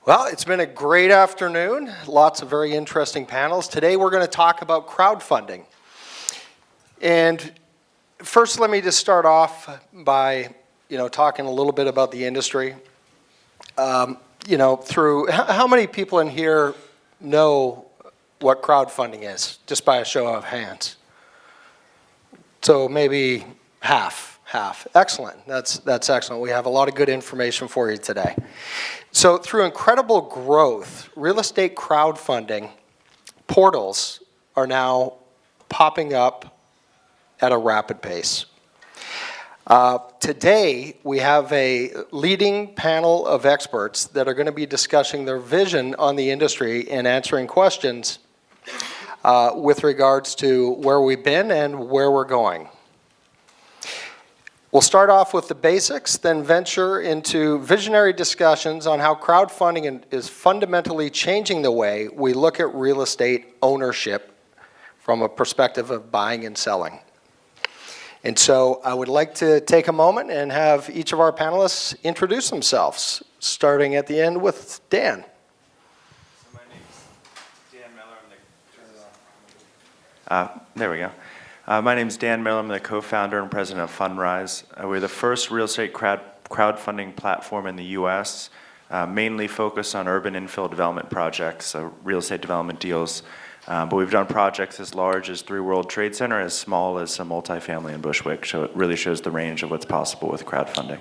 Well, it's been a great afternoon. Lots of very interesting panels. Today we're going to talk about crowdfunding. And first, let me just start off by, talking a little bit about the industry. Through how many people in here know what crowdfunding is, just by a show of hands? So maybe half. Excellent. That's excellent. We have a lot of good information for you today. So through incredible growth, real estate crowdfunding portals are now popping up at a rapid pace. Today, we have a leading panel of experts that are going to be discussing their vision on the industry and answering questions with regards to where we've been and where we're going. We'll start off with the basics, then venture into visionary discussions on how crowdfunding is fundamentally changing the way we look at real estate ownership from a perspective of buying and selling. And so I would like to take a moment and have each of our panelists introduce themselves, starting at the end with Dan. My name's Dan Miller. There we go. My name is Dan Miller. I'm the co-founder and president of Fundrise. We're the first real estate crowdfunding platform in the U.S., mainly focused on urban infill development projects, so real estate development deals. But we've done projects as large as 3 World Trade Center, as small as a multifamily in Bushwick. So it really shows the range of what's possible with crowdfunding.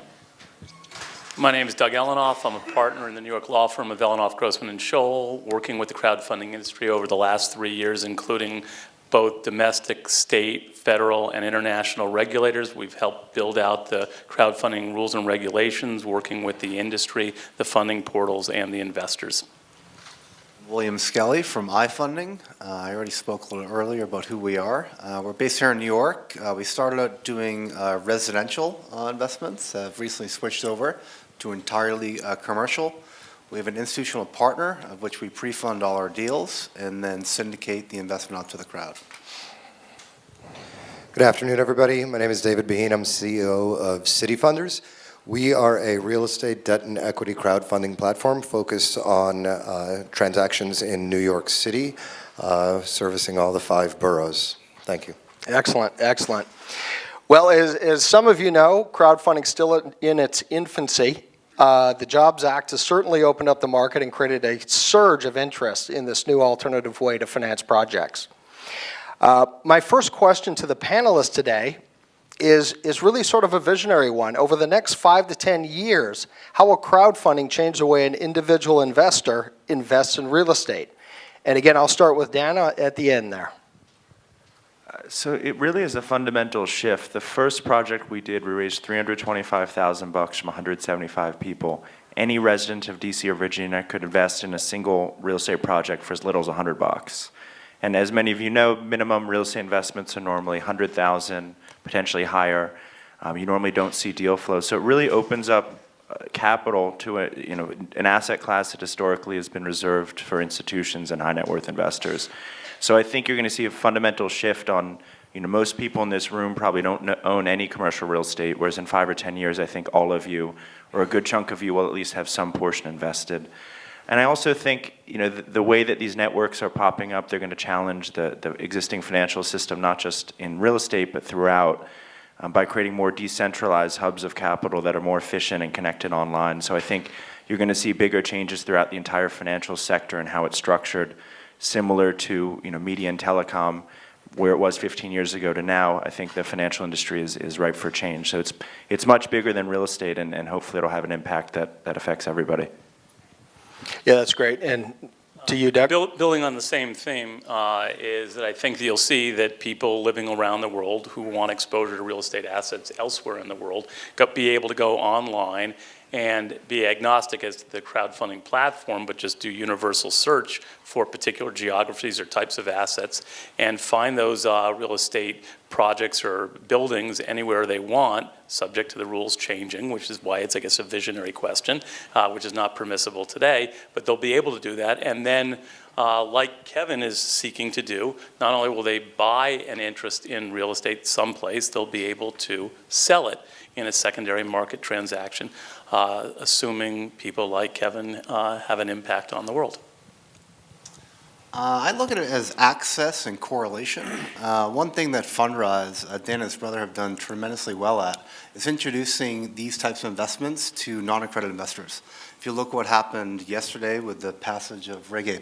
My name is Doug Elenoff. I'm a partner in the New York law firm of Elenoff, Grossman & Scholl, working with the crowdfunding industry over the last 3 years, including both domestic, state, federal, and international regulators. We've helped build out the crowdfunding rules and regulations, working with the industry, the funding portals, and the investors. William Skelly from iFunding. I already spoke a little earlier about who we are. We're based here in New York. We started out doing residential investments, have recently switched over to entirely commercial. We have an institutional partner of which we pre-fund all our deals and then syndicate the investment out to the crowd. Good afternoon, everybody. My name is David Beheen. I'm CEO of City Funders. We are a real estate debt and equity crowdfunding platform focused on transactions in New York City, servicing all the 5 boroughs. Thank you. Excellent. Well, as some of you know, crowdfunding is still in its infancy. The Jobs Act has certainly opened up the market and created a surge of interest in this new alternative way to finance projects. My first question to the panelists today is really sort of a visionary one. Over the next 5 to 10 years, how will crowdfunding change the way an individual investor invests in real estate? And again, I'll start with Dan at the end there. So it really is a fundamental shift. The first project we did, we raised $325,000 from 175 people. Any resident of DC or Virginia could invest in a single real estate project for as little as $100. And as many of you know, minimum real estate investments are normally $100,000, potentially higher. You normally don't see deal flow. So it really opens up capital to an asset class that historically has been reserved for institutions and high net worth investors. So I think you're going to see a fundamental shift on, most people in this room probably don't own any commercial real estate, whereas in 5 or 10 years, I think all of you, or a good chunk of you, will at least have some portion invested. And I also think, the way that these networks are popping up, they're going to challenge the existing financial system, not just in real estate, but throughout, by creating more decentralized hubs of capital that are more efficient and connected online. So I think you're going to see bigger changes throughout the entire financial sector and how it's structured, similar to media and telecom, where it was 15 years ago to now. I think the financial industry is ripe for change. So it's much bigger than real estate, and hopefully it'll have an impact that affects everybody. Yeah, that's great. And to you, Doug? Building on the same theme is that I think that you'll see that people living around the world who want exposure to real estate assets elsewhere in the world be able to go online and be agnostic as to the crowdfunding platform, but just do universal search for particular geographies or types of assets and find those real estate projects or buildings anywhere they want, subject to the rules changing, which is why it's, I guess, a visionary question, which is not permissible today, but they'll be able to do that. And then, like Kevin is seeking to do, not only will they buy an interest in real estate someplace, they'll be able to sell it in a secondary market transaction, assuming people like Kevin have an impact on the world. I look at it as access and correlation. One thing that Fundrise, Dan and his brother have done tremendously well at is introducing these types of investments to non-accredited investors. If you look what happened yesterday with the passage of Reg A+,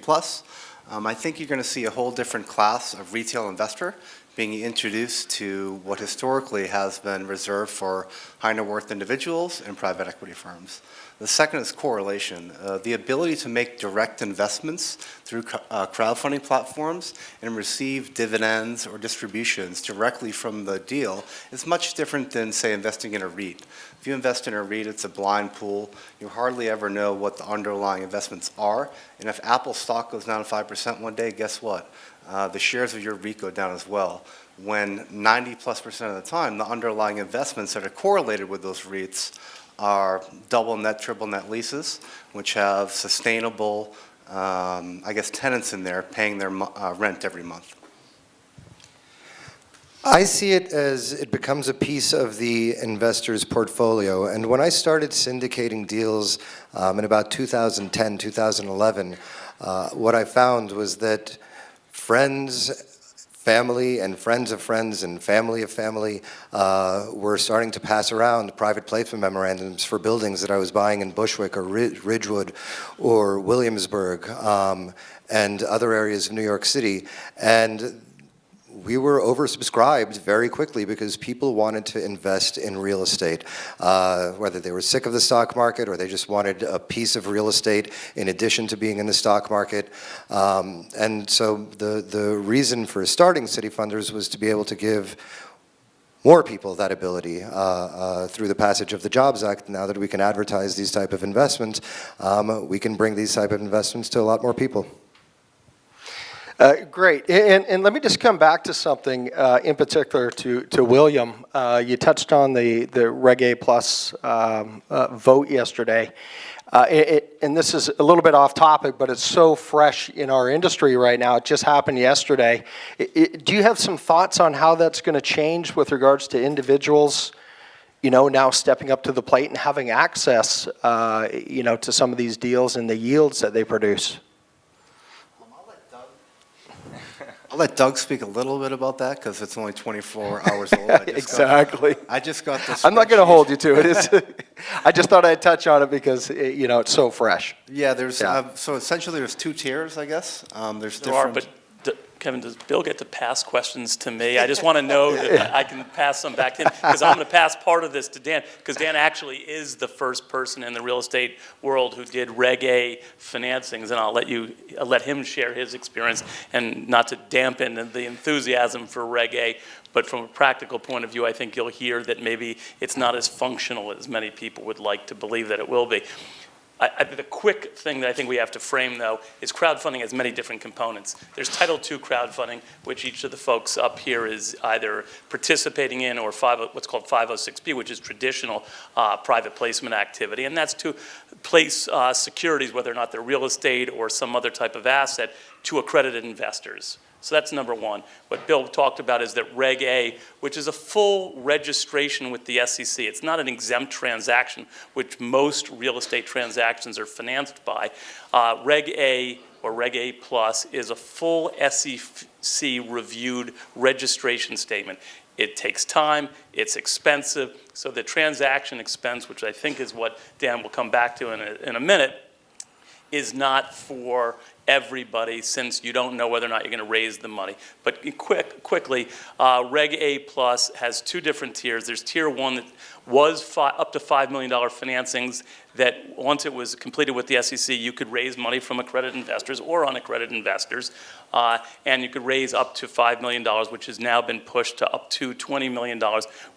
I think you're going to see a whole different class of retail investor being introduced to what historically has been reserved for high net worth individuals and private equity firms. The second is correlation. The ability to make direct investments through crowdfunding platforms and receive dividends or distributions directly from the deal is much different than, say, investing in a REIT. If you invest in a REIT, it's a blind pool. You hardly ever know what the underlying investments are. And if Apple stock goes down 5% one day, guess what? The shares of your REIT go down as well. When 90+% of the time, the underlying investments that are correlated with those REITs are double net, triple net leases, which have sustainable, tenants in there paying their rent every month. I see it as it becomes a piece of the investor's portfolio. And when I started syndicating deals in about 2010, 2011, what I found was that friends, family, and friends of friends and family of family were starting to pass around private placement memorandums for buildings that I was buying in Bushwick or Ridgewood or Williamsburg and other areas of New York City. And we were oversubscribed very quickly because people wanted to invest in real estate, whether they were sick of the stock market or they just wanted a piece of real estate in addition to being in the stock market. And so the reason for starting City Funders was to be able to give more people that ability through the passage of the Jobs Act. Now that we can advertise these type of investments, we can bring these type of investments to a lot more people. Great. And let me just come back to something in particular to William. You touched on the Reg A plus vote yesterday. And this is a little bit off topic, but it's so fresh in our industry right now. It just happened yesterday. Do you have some thoughts on how that's going to change with regards to individuals, now stepping up to the plate and having access, to some of these deals and the yields that they produce? I'll let Doug speak a little bit about that because it's only 24 hours old. Exactly. I just got this. I'm not going to hold you to it. I just thought I'd touch on it because, it's so fresh. Yeah, so essentially there's two tiers, I guess. Kevin, does Bill get to pass questions to me? I just want to know that I can pass them back to him because I'm going to pass part of this to Dan because Dan actually is the first person in the real estate world who did Reg A financings, and I'll let him share his experience and not to dampen the enthusiasm for Reg A. But from a practical point of view, I think you'll hear that maybe it's not as functional as many people would like to believe that it will be. The quick thing that I think we have to frame, though, is crowdfunding has many different components. There's Title II crowdfunding, which each of the folks up here is either participating in or what's called 506B, which is traditional private placement activity. And that's to place securities, whether or not they're real estate or some other type of asset, to accredited investors. So that's number one. What Bill talked about is that Reg A, which is a full registration with the SEC. It's not an exempt transaction, which most real estate transactions are financed by. Reg A or Reg A Plus is a full SEC reviewed registration statement. It takes time, it's expensive, so the transaction expense, which I think is what Dan will come back to in a minute, is not for everybody, since you don't know whether or not you're going to raise the money. But quickly, Reg A Plus has two different tiers. There's Tier 1 that was up to $5 million financings that once it was completed with the SEC, you could raise money from accredited investors or unaccredited investors, and you could raise up to $5 million, which has now been pushed to up to $20 million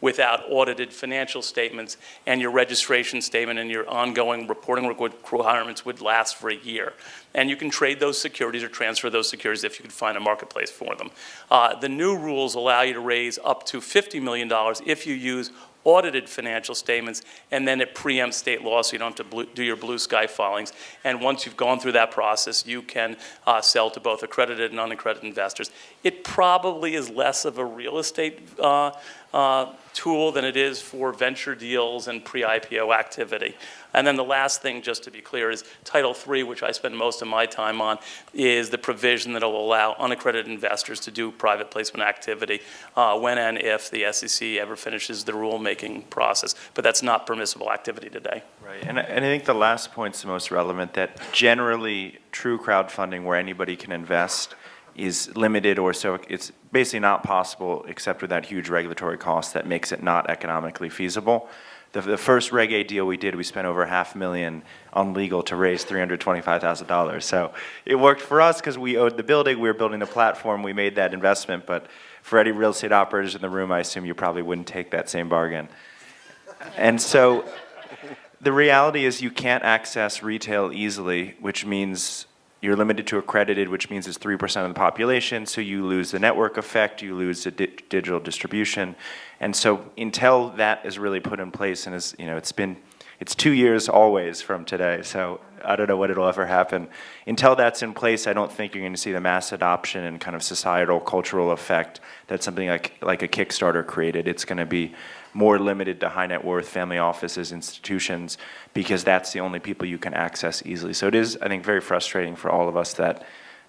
without audited financial statements, and your registration statement and your ongoing reporting requirements would last for a year. And you can trade those securities or transfer those securities if you can find a marketplace for them. The new rules allow you to raise up to $50 million if you use audited financial statements, and then it preempts state law, so you don't have to do your blue sky filings. And once you've gone through that process, you can sell to both accredited and unaccredited investors. It probably is less of a real estate tool than it is for venture deals and pre-IPO activity. And then the last thing, just to be clear, is Title III, which I spend most of my time on, is the provision that will allow unaccredited investors to do private placement activity when and if the SEC ever finishes the rulemaking process. But that's not permissible activity today. Right, and I think the last point's the most relevant, that generally true crowdfunding where anybody can invest is limited, or so it's basically not possible except with that huge regulatory cost that makes it not economically feasible. The first Reg A deal we did, we spent over $500,000 on legal to raise $325,000. So it worked for us because we owned the building, we were building the platform, we made that investment, but for any real estate operators in the room, I assume you probably wouldn't take that same bargain. And so the reality is you can't access retail easily, which means you're limited to accredited, which means it's 3% of the population, so you lose the network effect, you lose the digital distribution. And so until that is really put in place, and is, it's 2 years always from today, so I don't know when it'll ever happen. Until that's in place, I don't think you're going to see the mass adoption and kind of societal, cultural effect that something like a Kickstarter created. It's going to be more limited to high net worth family offices, institutions, because that's the only people you can access easily. So it is, I think, very frustrating for all of us that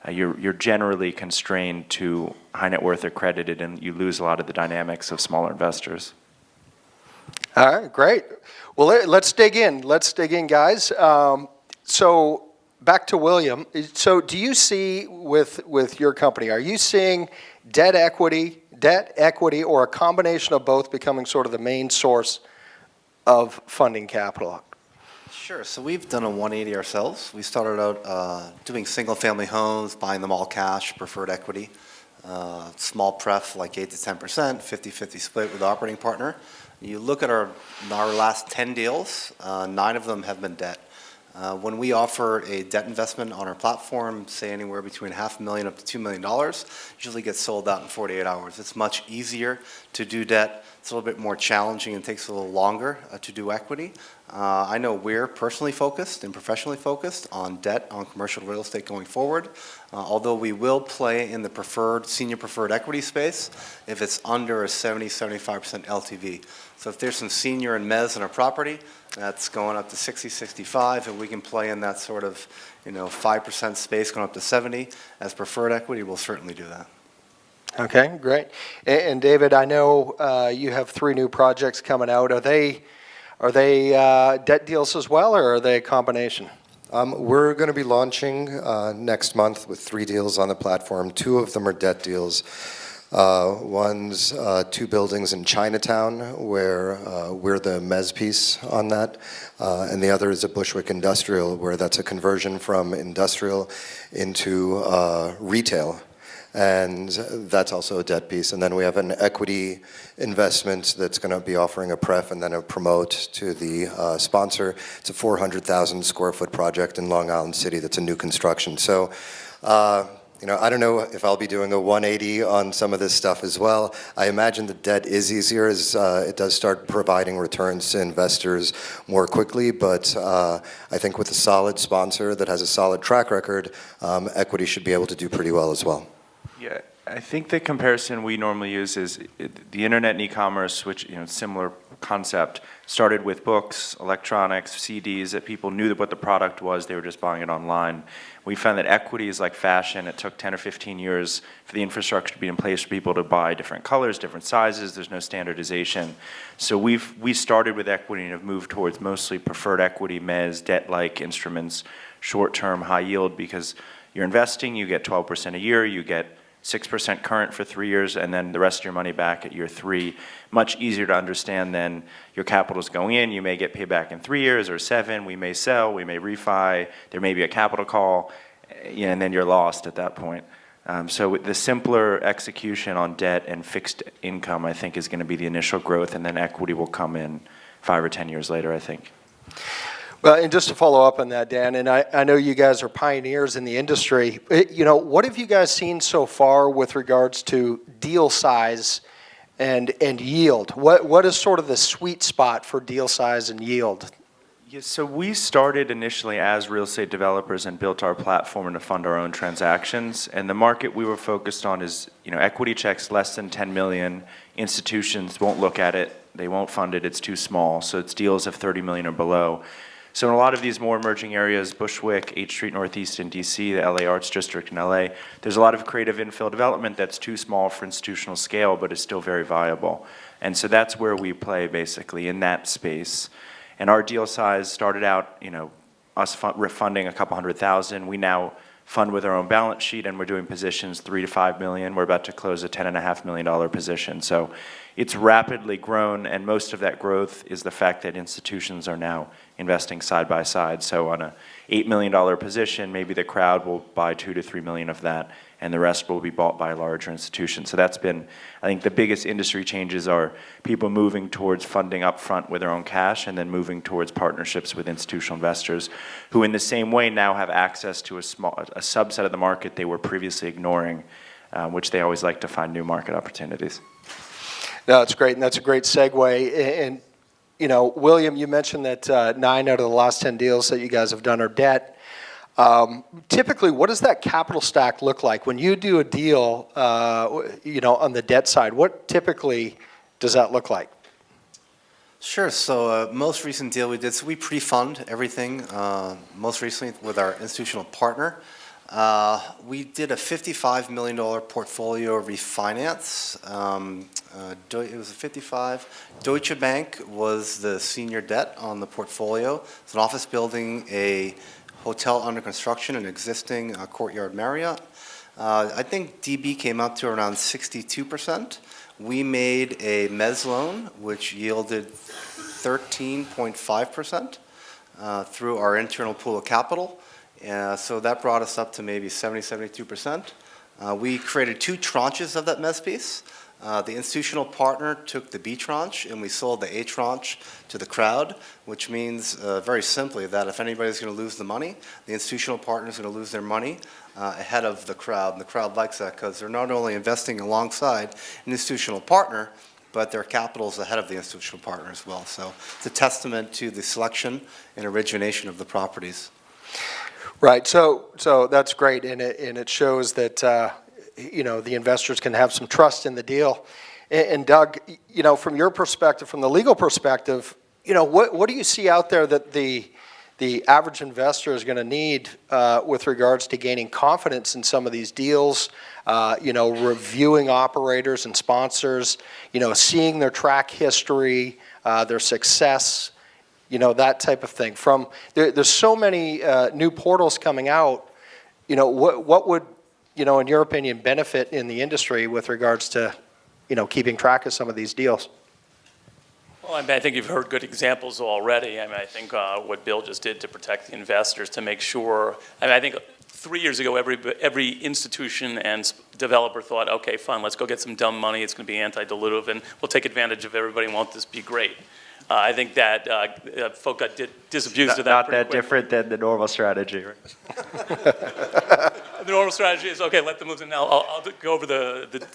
you're generally constrained to high net worth accredited, and you lose a lot of the dynamics of smaller investors. All right, great. Well, let's dig in. Let's dig in, guys. So back to William. So do you see with your company, are you seeing debt equity, or a combination of both becoming sort of the main source of funding capital? Sure. So we've done a 180 ourselves. We started out doing single-family homes, buying them all cash, preferred equity, small pref like 8 to 10%, 50-50 split with operating partner. You look at our last 10 deals, 9 of them have been debt. When we offer a debt investment on our platform, say anywhere between $500,000 up to $2 million, usually gets sold out in 48 hours. It's much easier to do debt. It's a little bit more challenging and takes a little longer to do equity. I know we're personally focused and professionally focused on debt on commercial real estate going forward, although we will play in the senior preferred equity space if it's under a 70-75% LTV. So if there's some senior and mezz in a property, that's going up to 60, 65, and we can play in that sort of 5% space going up to 70 as preferred equity, we'll certainly do that. Okay, great. And David, I know you have 3 new projects coming out. Are they debt deals as well, or are they a combination? We're going to be launching next month with 3 deals on the platform. 2 of them are debt deals. One's 2 buildings in Chinatown, where we're the mezz piece on that, and the other is a Bushwick Industrial, where that's a conversion from industrial into retail, and that's also a debt piece. And then we have an equity investment that's going to be offering a pref and then a promote to the sponsor. It's a 400,000 square foot project in Long Island City that's a new construction. So I don't know if I'll be doing a 180 on some of this stuff as well. I imagine the debt is easier as it does start providing returns to investors more quickly, but I think with a solid sponsor that has a solid track record, equity should be able to do pretty well as well. Yeah, I think the comparison we normally use is the internet and e-commerce, which, similar concept, started with books, electronics, CDs, that people knew what the product was, they were just buying it online. We found that equity is like fashion. It took 10 or 15 years for the infrastructure to be in place for people to buy different colors, different sizes. There's no standardization. So we started with equity and have moved towards mostly preferred equity, mezz, debt-like instruments, short-term, high yield, because you're investing, you get 12% a year, you get 6% current for 3 years, and then the rest of your money back at year 3. Much easier to understand than your capital is going in. You may get paid back in 3 years or 7. We may sell, we may refi, there may be a capital call, and then you're lost at that point. So with the simpler execution on debt and fixed income, I think, is going to be the initial growth, and then equity will come in 5 or 10 years later, I think. Well, and just to follow up on that, Dan, and I know you guys are pioneers in the industry. What have you guys seen so far with regards to deal size and yield? What is sort of the sweet spot for deal size and yield? Yeah, so we started initially as real estate developers and built our platform to fund our own transactions. And the market we were focused on is, equity checks less than 10 million. Institutions won't look at it. They won't fund it. It's too small. So it's deals of 30 million or below. So in a lot of these more emerging areas, Bushwick, 8th Street Northeast in DC, the LA Arts District in LA, there's a lot of creative infill development that's too small for institutional scale, but is still very viable. And so that's where we play, basically, in that space. And our deal size started out, us funding a couple $100,000. We now fund with our own balance sheet, and we're doing positions 3 to 5 million. We're about to close a $10.5 million position. So it's rapidly grown, and most of that growth is the fact that institutions are now investing side by side. So on a $8 million position, maybe the crowd will buy 2 to 3 million of that, and the rest will be bought by larger institutions. So that's been, I think, the biggest industry changes are people moving towards funding up front with their own cash and then moving towards partnerships with institutional investors who in the same way now have access to a subset of the market they were previously ignoring, which they always like to find new market opportunities. No, that's great, and that's a great segue. And, William, you mentioned that 9 out of the last 10 deals that you guys have done are debt. Typically, what does that capital stack look like? When you do a deal, on the debt side, what typically does that look like? Sure. So most recent deal we did, so we pre-fund everything, most recently with our institutional partner. We did a $55 million portfolio refinance. It was a 55. Deutsche Bank was the senior debt on the portfolio. It's an office building, a hotel under construction, an existing Courtyard Marriott. I think DB came up to around 62%. We made a mezz loan, which yielded 13.5% through our internal pool of capital. So that brought us up to maybe 72%. We created 2 tranches of that mezz piece. The institutional partner took the B tranche, and we sold the A tranche to the crowd, which means very simply that if anybody's going to lose the money, the institutional partner is going to lose their money ahead of the crowd. And the crowd likes that because they're not only investing alongside an institutional partner, but their capital is ahead of the institutional partner as well. So it's a testament to the selection and origination of the properties. Right. So that's great, and it shows that the investors can have some trust in the deal. And Doug, from your perspective, from the legal perspective, what do you see out there that the average investor is going to need with regards to gaining confidence in some of these deals? Reviewing operators and sponsors, seeing their track history, their success. That type of thing. There's so many new portals coming out. What would, in your opinion, benefit in the industry with regards to, keeping track of some of these deals? Well, I think you've heard good examples already. I think what Bill just did to protect the investors, to make sure. I think 3 years ago, every institution and developer thought, okay, fine, let's go get some dumb money. It's going to be anti-dilutive, and we'll take advantage of everybody and won't this be great. I think that folk got disabused of that. Not that different than the normal strategy, right? The normal strategy is, okay, let them move in now. I'll go over the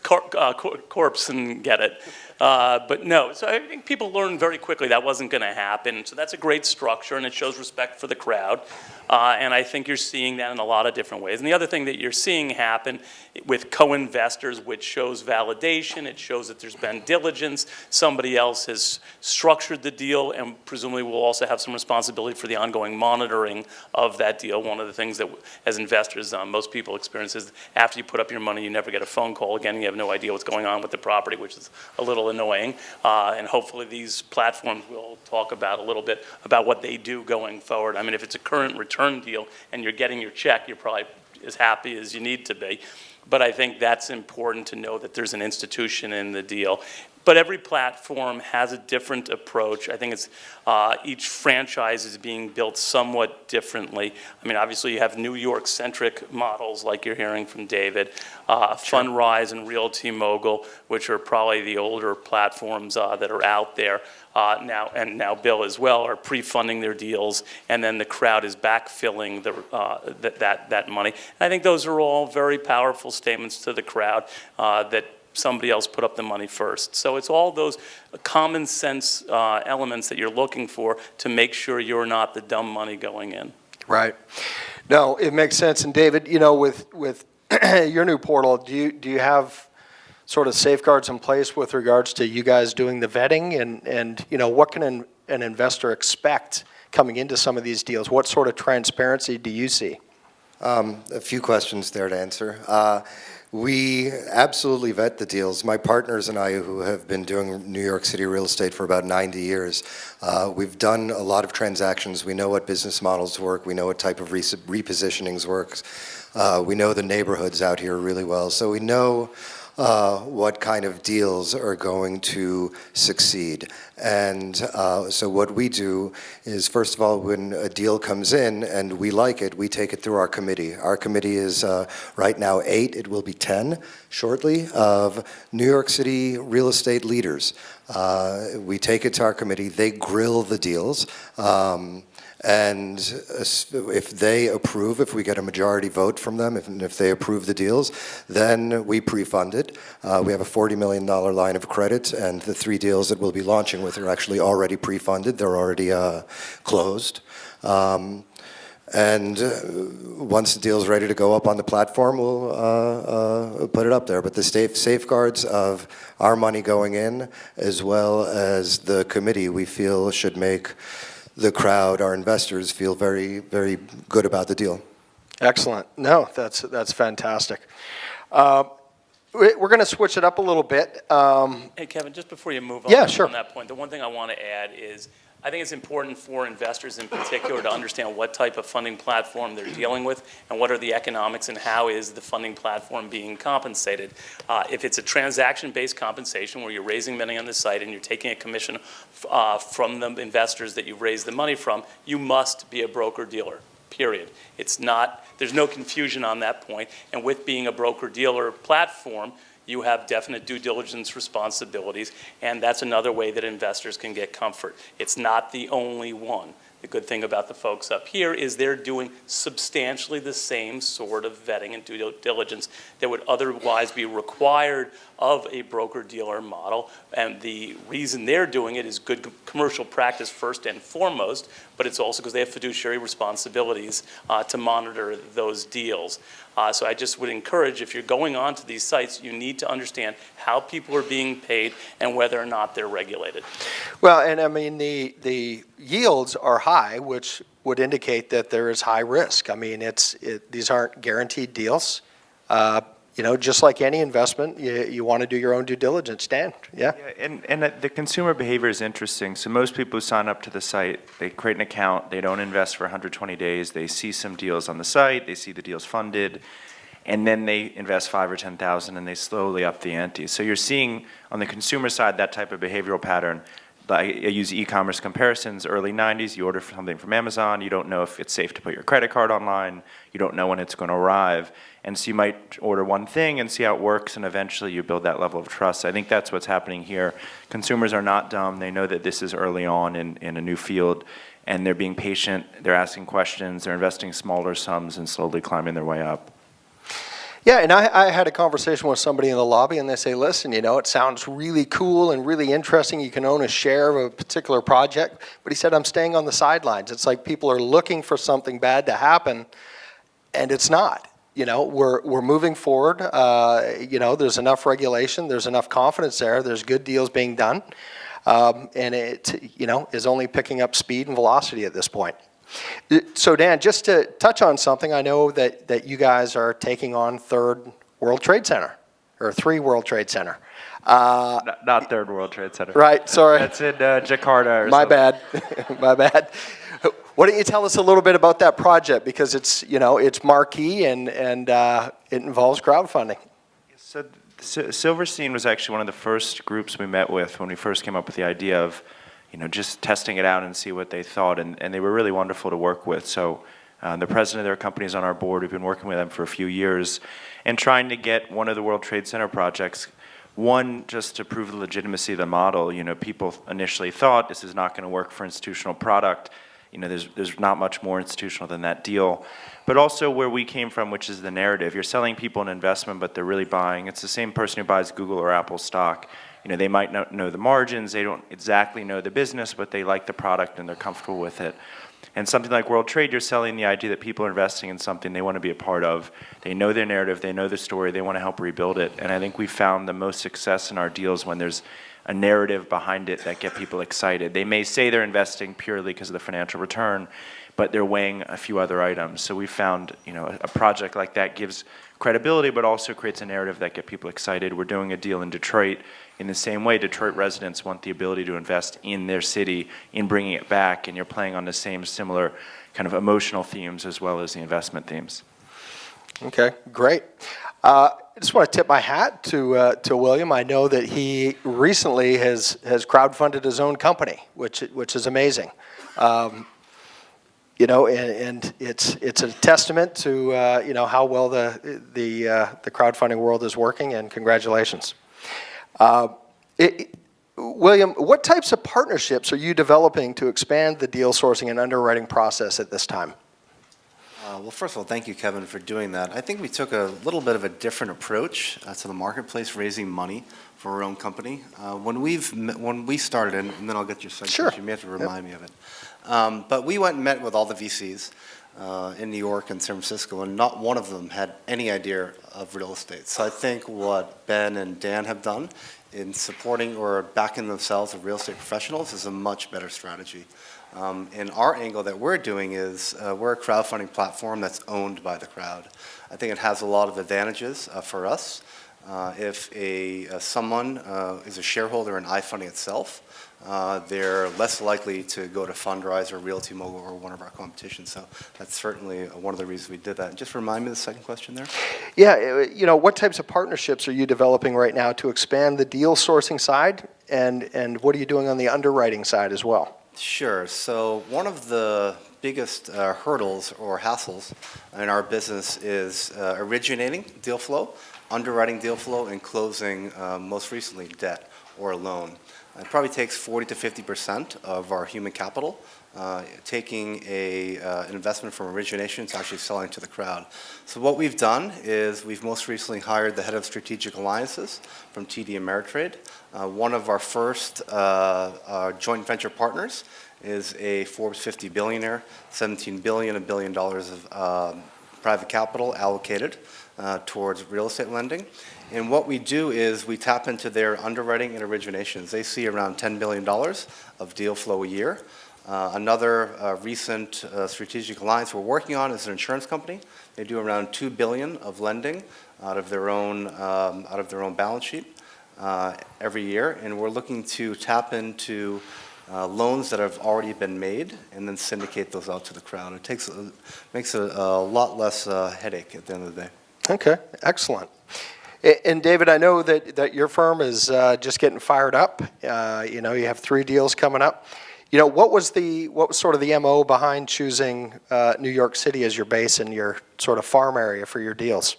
corpse and get it. But no, so I think people learned very quickly that wasn't going to happen. So that's a great structure, and it shows respect for the crowd. And I think you're seeing that in a lot of different ways. And the other thing that you're seeing happen with co-investors, which shows validation, it shows that there's been diligence, somebody else has structured the deal, and presumably will also have some responsibility for the ongoing monitoring of that deal. One of the things that, as investors, most people experience is after you put up your money, you never get a phone call again. You have no idea what's going on with the property, which is a little annoying. And hopefully these platforms will talk about a little bit about what they do going forward. If it's a current return deal and you're getting your check, you're probably as happy as you need to be. But I think that's important to know that there's an institution in the deal. But every platform has a different approach. I think it's each franchise is being built somewhat differently. Obviously you have New York-centric models like you're hearing from David, Fundrise and Realty Mogul, which are probably the older platforms that are out there now, and now Bill as well, are pre-funding their deals, and then the crowd is backfilling that money. And I think those are all very powerful statements to the crowd that somebody else put up the money first. So it's all those common sense elements that you're looking for to make sure you're not the dumb money going in. Right. No, it makes sense. And David, you know, with your new portal, do you have sort of safeguards in place with regards to you guys doing the vetting, and you know, what can an investor expect coming into some of these deals? What sort of transparency do you see? A few questions there to answer. We absolutely vet the deals. My partners and I, who have been doing New York City real estate for about 90 years, we've done a lot of transactions. We know what business models work. We know what type of repositionings works. We know the neighborhoods out here really well. So we know what kind of deals are going to succeed. And so what we do is, first of all, when a deal comes in and we like it, we take it through our committee. Our committee is right now 8, it will be 10 shortly, of New York City real estate leaders. We take it to our committee, they grill the deals. And if they approve, if we get a majority vote from them, if they approve the deals, then we pre-fund it. We have a $40 million line of credit, and the 3 deals that we'll be launching with are actually already pre-funded. They're already closed. And once the deal's ready to go up on the platform, we'll put it up there. But the safeguards of our money going in, as well as the committee, we feel should make the crowd, our investors, feel very, very good about the deal. Excellent. No, that's fantastic. We're going to switch it up a little bit. Hey, Kevin, just before you move on, Yeah, sure. on that point, the one thing I want to add is I think it's important for investors in particular to understand what type of funding platform they're dealing with and what are the economics and how is the funding platform being compensated. If it's a transaction-based compensation where you're raising money on the site and you're taking a commission from the investors that you've raised the money from, you must be a broker-dealer. Period. It's not, there's no confusion on that point. And with being a broker-dealer platform, you have definite due diligence responsibilities, and that's another way that investors can get comfort. It's not the only one. The good thing about the folks up here is they're doing substantially the same sort of vetting and due diligence that would otherwise be required of a broker-dealer model. And the reason they're doing it is good commercial practice first and foremost, but it's also because they have fiduciary responsibilities to monitor those deals. So I just would encourage, if you're going on to these sites, you need to understand how people are being paid and whether or not they're regulated. Well, and I mean, the yields are high, which would indicate that there is high risk. I mean, these aren't guaranteed deals. You know, just like any investment, you want to do your own due diligence. Dan, yeah? And the consumer behavior is interesting. So most people who sign up to the site, they create an account, they don't invest for 120 days, they see some deals on the site, they see the deals funded, and then they invest 5 or 10,000 and they slowly up the ante. So you're seeing on the consumer side that type of behavioral pattern. I use e-commerce comparisons. Early 90s, you order something from Amazon, you don't know if it's safe to put your credit card online, you don't know when it's going to arrive, and so you might order one thing and see how it works, and eventually you build that level of trust. I think that's what's happening here. Consumers are not dumb. They know that this is early on in a new field, and they're being patient, they're asking questions, they're investing smaller sums and slowly climbing their way up. Yeah, and I had a conversation with somebody in the lobby, and they say, listen, you know, it sounds really cool and really interesting. You can own a share of a particular project. But he said, I'm staying on the sidelines. It's like people are looking for something bad to happen, and it's not. You know, we're moving forward. You know, there's enough regulation. There's enough confidence there. There's good deals being done. And it, you know, is only picking up speed and velocity at this point. So Dan, just to touch on something, I know that you guys are taking on Third World Trade Center, or 3 World Trade Center. Not Third World Trade Center. Right, sorry. That's in Jakarta or My something. bad, my bad. Why don't you tell us a little bit about that project, because it's, you know, it's marquee and it involves crowdfunding. So Silverstein was actually one of the first groups we met with when we first came up with the idea of, you know, just testing it out and see what they thought, and they were really wonderful to work with. So the president of their company is on our board. We've been working with them for a few years and trying to get one of the World Trade Center projects, one, just to prove the legitimacy of the model. You know, people initially thought this is not going to work for institutional product, there's not much more institutional than that deal. But also where we came from, which is the narrative. You're selling people an investment, but they're really buying. It's the same person who buys Google or Apple stock. They might not know the margins, they don't exactly know the business, but they like the product and they're comfortable with it. And something like World Trade, you're selling the idea that people are investing in something they want to be a part of. They know their narrative, they know the story, they want to help rebuild it. And I think we found the most success in our deals when there's a narrative behind it that get people excited. They may say they're investing purely because of the financial return, but they're weighing a few other items. So we found, a project like that gives credibility, but also creates a narrative that get people excited. We're doing a deal in Detroit in the same way. Detroit residents want the ability to invest in their city, in bringing it back, and you're playing on the same similar kind of emotional themes as well as the investment themes. Okay, great. I just want to tip my hat to William. I know that he recently has crowdfunded his own company, which is amazing. And it's a testament to how well the crowdfunding world is working, and congratulations. William, what types of partnerships are you developing to expand the deal sourcing and underwriting process at this time? Well, first of all, thank you, Kevin, for doing that. I think we took a little bit of a different approach to the marketplace, raising money for our own company. When we started, and then I'll get your second Sure. question, you may have to remind me of it. But we went and met with all the VCs in New York and San Francisco, and not one of them had any idea of real estate. So I think what Ben and Dan have done in supporting or backing themselves with real estate professionals is a much better strategy. And our angle that we're doing is we're a crowdfunding platform that's owned by the crowd. I think it has a lot of advantages for us. If someone is a shareholder in iFunding itself, they're less likely to go to Fundrise or Realty Mogul or one of our competitions. So that's certainly one of the reasons we did that. Just remind me of the second question there. Yeah, what types of partnerships are you developing right now to expand the deal sourcing side, and what are you doing on the underwriting side as well? Sure. So one of the biggest hurdles or hassles in our business is originating deal flow, underwriting deal flow, and closing, most recently, debt or a loan. It probably takes 40 to 50% of our human capital, taking an investment from origination to actually selling to the crowd. So what we've done is we've most recently hired the head of strategic alliances from TD Ameritrade. One of our first joint venture partners is a Forbes 50 billionaire, $17 billion, $1 billion of private capital allocated towards real estate lending. And what we do is we tap into their underwriting and originations. They see around $10 billion of deal flow a year. Another recent strategic alliance we're working on is an insurance company. They do around $2 billion of lending out of their own balance sheet every year, and we're looking to tap into loans that have already been made and then syndicate those out to the crowd. It makes it a lot less headache at the end of the day. Okay, excellent. And David, I know that your firm is just getting fired up. You have 3 deals coming up. What was sort of the MO behind choosing New York City as your base and your sort of farm area for your deals?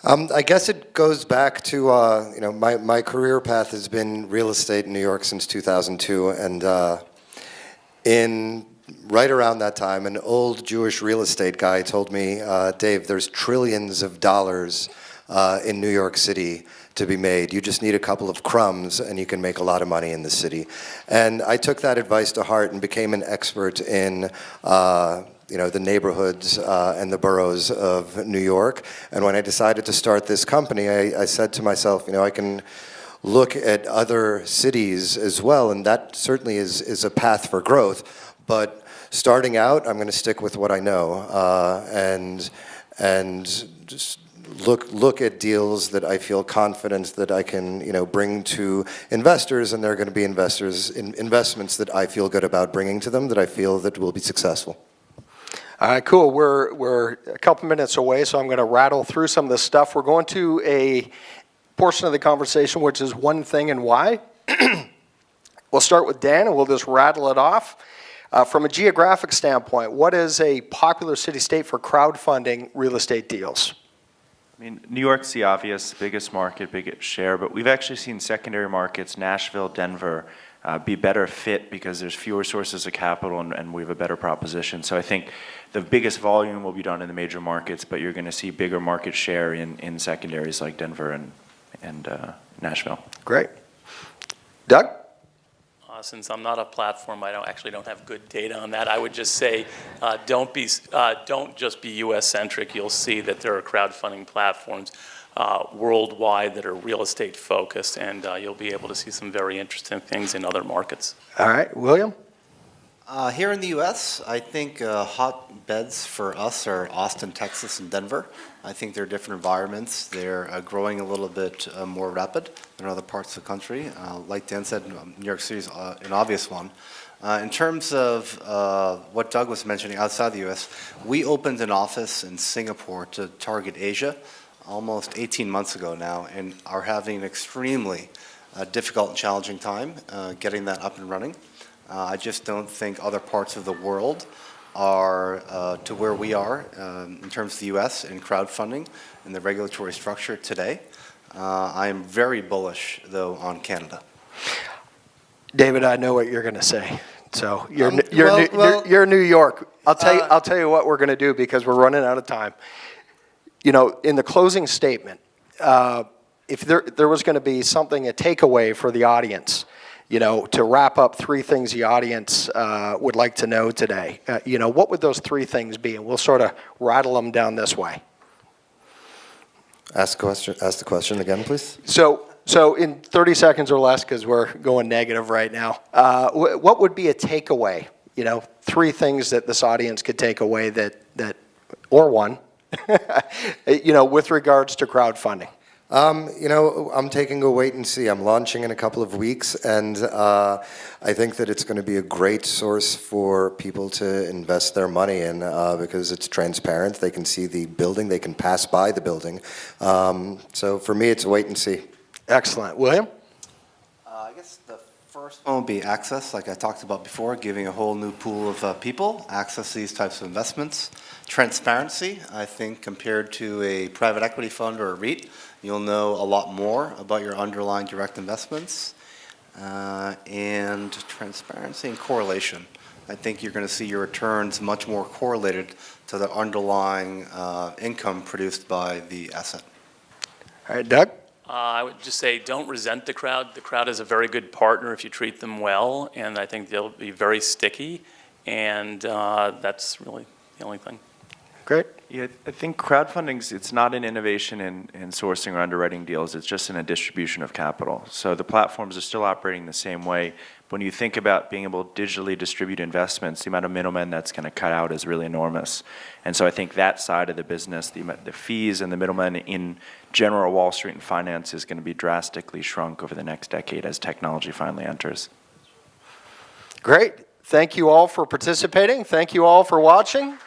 I guess it goes back to, my career path has been real estate in New York since 2002, and right around that time, an old Jewish real estate guy told me, Dave, there's trillions of dollars in New York City to be made. You just need a couple of crumbs and you can make a lot of money in the city. And I took that advice to heart and became an expert in the neighborhoods and the boroughs of New York. And when I decided to start this company, I said to myself, I can look at other cities as well, and that certainly is a path for growth. But starting out, I'm going to stick with what I know, and just look at deals that I feel confident that I can, bring to investors, and they're going to be investments that I feel good about bringing to them, that I feel that will be successful. All right, cool. We're a couple minutes away, so I'm going to rattle through some of this stuff. We're going to a portion of the conversation, which is one thing and why. We'll start with Dan, and we'll just rattle it off. From a geographic standpoint, what is a popular city-state for crowdfunding real estate deals? New York's the obvious biggest market, biggest share, but we've actually seen secondary markets, Nashville, Denver, be better fit because there's fewer sources of capital and we have a better proposition. So I think the biggest volume will be done in the major markets, but you're going to see bigger market share in secondaries like Denver and Nashville. Great. Doug? Since I'm not a platform, I actually don't have good data on that. I would just say, don't just be U.S.-centric. You'll see that there are crowdfunding platforms worldwide that are real estate focused, and you'll be able to see some very interesting things in other markets. All right, William? Here in the U.S., I think hotbeds for us are Austin, Texas, and Denver. I think they're different environments. They're growing a little bit more rapid than other parts of the country. Like Dan said, New York City is an obvious one. In terms of what Doug was mentioning outside the U.S., we opened an office in Singapore to target Asia almost 18 months ago now, and are having an extremely difficult and challenging time getting that up and running. I just don't think other parts of the world are to where we are in terms of the U.S. in crowdfunding and the regulatory structure today. I am very bullish, though, on Canada. David, I know what you're going to say. So you're New York. I'll tell you what we're going to do because we're running out of time. You know, in the closing statement, if there was going to be something, a takeaway for the audience, you know, to wrap up 3 things the audience would like to know today, you know, what would those 3 things be? And we'll sort of rattle them down this way. Ask the question again, please. So in 30 seconds or less, because we're going negative right now, what would be a takeaway? You know, 3 things that this audience could take away that or one, you know, with regards to crowdfunding. You know, I'm taking a wait and see. I'm launching in a couple of weeks, and I think that it's going to be a great source for people to invest their money in because it's transparent. They can see the building. They can pass by the building. So for me, it's a wait and see. Excellent. William? I guess the first one will be access, like I talked about before, giving a whole new pool of people access to these types of investments. Transparency, I think, compared to a private equity fund or a REIT, you'll know a lot more about your underlying direct investments. And transparency and correlation. I think you're going to see your returns much more correlated to the underlying income produced by the asset. All right, Doug? I would just say don't resent the crowd. The crowd is a very good partner if you treat them well, and I think they'll be very sticky, and that's really the only thing. Great. Yeah, I think crowdfunding, it's not an innovation in sourcing or underwriting deals, it's just in a distribution of capital. So the platforms are still operating the same way. When you think about being able to digitally distribute investments, the amount of middlemen that's going to cut out is really enormous. And so I think that side of the business, the fees and the middlemen in general Wall Street and finance is going to be drastically shrunk over the next decade as technology finally enters. Great. Thank you all for participating. Thank you all for watching.